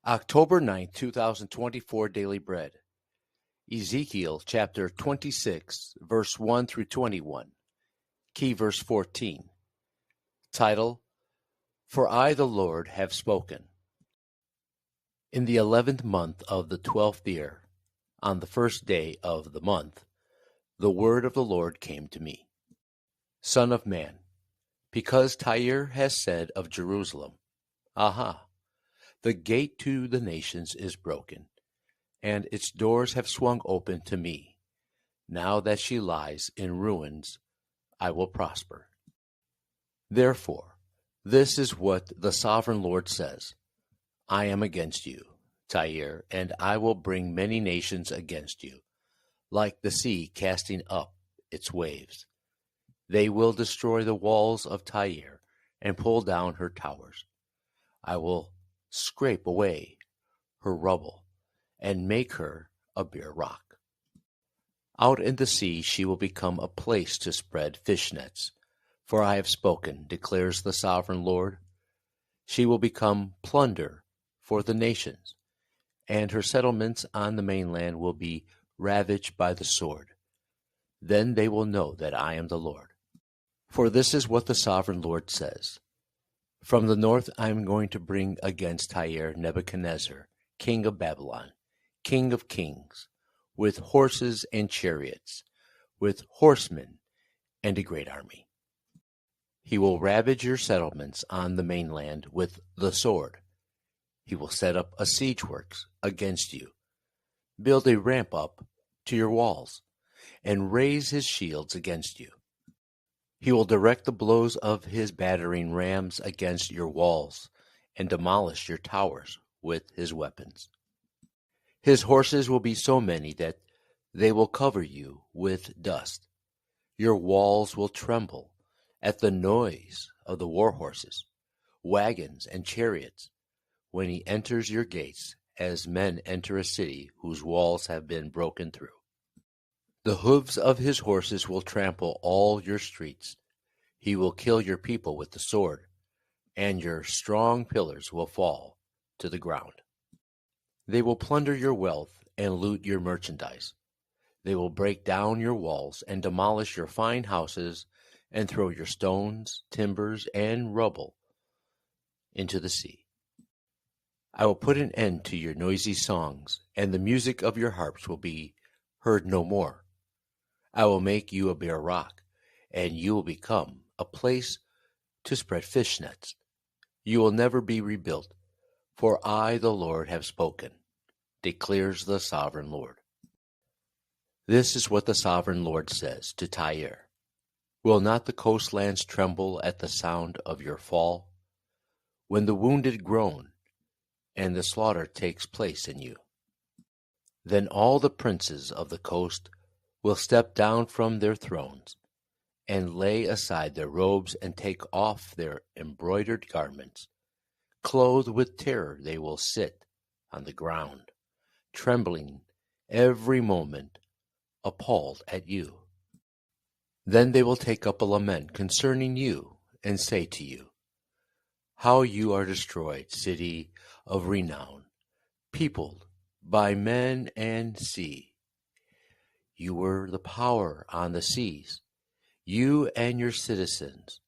October 9th, 2024 Daily Bread. Ezekiel chapter 26, verse 1 through 21. Key verse 14. Title, For I the Lord have spoken. In the 11th month of the 12th year, on the first day of the month, the word of the Lord came to me. Son of man, because Tyre has said of Jerusalem, Aha! The gate to the nations is broken, and its doors have swung open to me. Now that she lies in ruins, I will prosper. Therefore, this is what the sovereign Lord says. I am against you, Tyre, and I will bring many nations against you, like the sea casting up its waves. They will destroy the walls of Tyre and pull down her towers. I will scrape away her rubble and make her a bare rock. Out in the sea she will become a place to spread fish nets, for I have spoken, declares the sovereign Lord. She will become plunder for the nations, and her settlements on the mainland will be ravaged by the sword. Then they will know that I am the Lord. For this is what the sovereign Lord says. From the north I am going to bring against Tyre Nebuchadnezzar, king of Babylon, king of kings, with horses and chariots, with horsemen and a great army. He will ravage your settlements on the mainland with the sword. He will set up a siege works against you, build a ramp up to your walls, and raise his shields against you. He will direct the blows of his battering rams against your walls and demolish your towers with his weapons. His horses will be so many that they will cover you with dust. Your walls will tremble at the noise of the war horses, wagons, and chariots when he enters your gates as men enter a city whose walls have been broken through. The hooves of his horses will trample all your streets. He will kill your people with the sword, and your strong pillars will fall to the ground. They will plunder your wealth and loot your merchandise. They will break down your walls and demolish your fine houses and throw your stones, timbers, and rubble into the sea. I will put an end to your noisy songs, and the music of your harps will be heard no more. I will make you a bare rock, and you will become a place to spread fish nets. You will never be rebuilt, for I, the Lord, have spoken, declares the sovereign Lord. This is what the sovereign Lord says to Tyre. Will not the coastlands tremble at the sound of your fall? When the wounded groan, and the slaughter takes place in you, then all the princes of the coast will step down from their thrones and lay aside their robes and take off their embroidered garments. Clothed with terror they will sit on the ground, trembling every moment, appalled at you. Then they will take up a lament concerning you and say to you, How you are destroyed, city of renown, peopled by men and sea. You were the power on the seas, you and your citizens.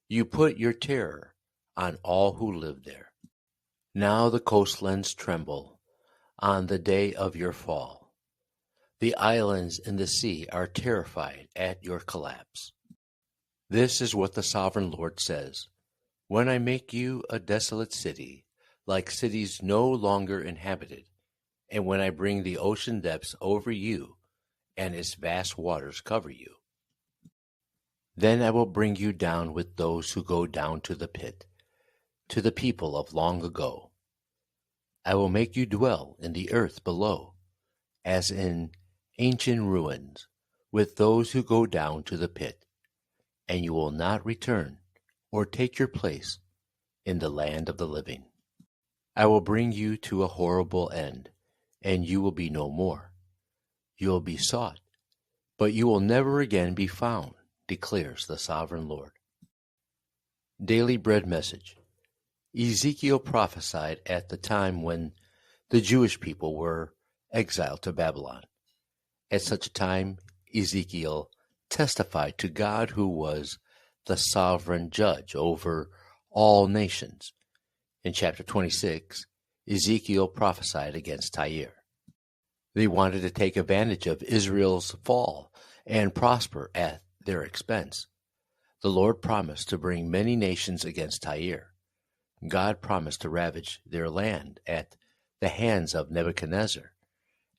You put your terror on all who live there. Now the coastlands tremble on the day of your fall. The islands in the sea are terrified at your collapse. This is what the sovereign Lord says. When I make you a desolate city, like cities no longer inhabited, and when I bring the ocean depths over you, and its vast waters cover you, then I will bring you down with those who go down to the pit, to the people of long ago. I will make you dwell in the earth below, as in ancient ruins, with those who go down to the pit, and you will not return or take your place in the land of the living. I will bring you to a horrible end, and you will be no more. You will be sought, but you will never again be found, declares the sovereign Lord. Daily Bread Message. Ezekiel prophesied at the time when The Jewish people were exiled to Babylon. At such a time, Ezekiel testified to God, who was the sovereign judge over all nations. In chapter 26, Ezekiel prophesied against Tyre. They wanted to take advantage of Israel's fall and prosper at their expense. The Lord promised to bring many nations against Tyre. God promised to ravage their land at the hands of Nebuchadnezzar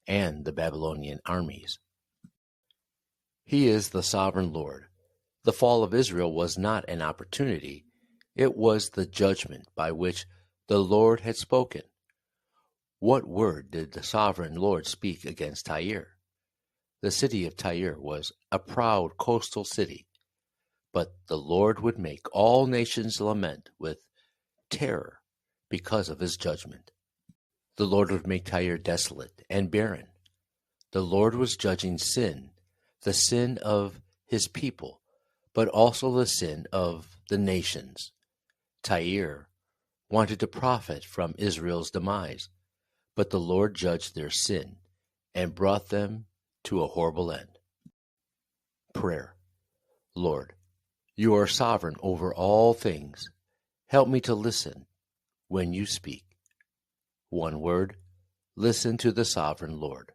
and the Babylonian armies. He is the sovereign Lord. The fall of Israel was not an opportunity. It was the judgment by which the Lord had spoken. What word did the sovereign Lord speak against Tyre? The city of Tyre was a proud coastal city, but the Lord would make all nations lament with terror because of his judgment. The Lord would make Tyre desolate and barren. The Lord was judging sin, the sin of his people, but also the sin of the nations. Tyre wanted to profit from Israel's demise, but the Lord judged their sin and brought them to a horrible end. Prayer. Lord, you are sovereign over all things. Help me to listen when you speak. One word, listen to the sovereign Lord.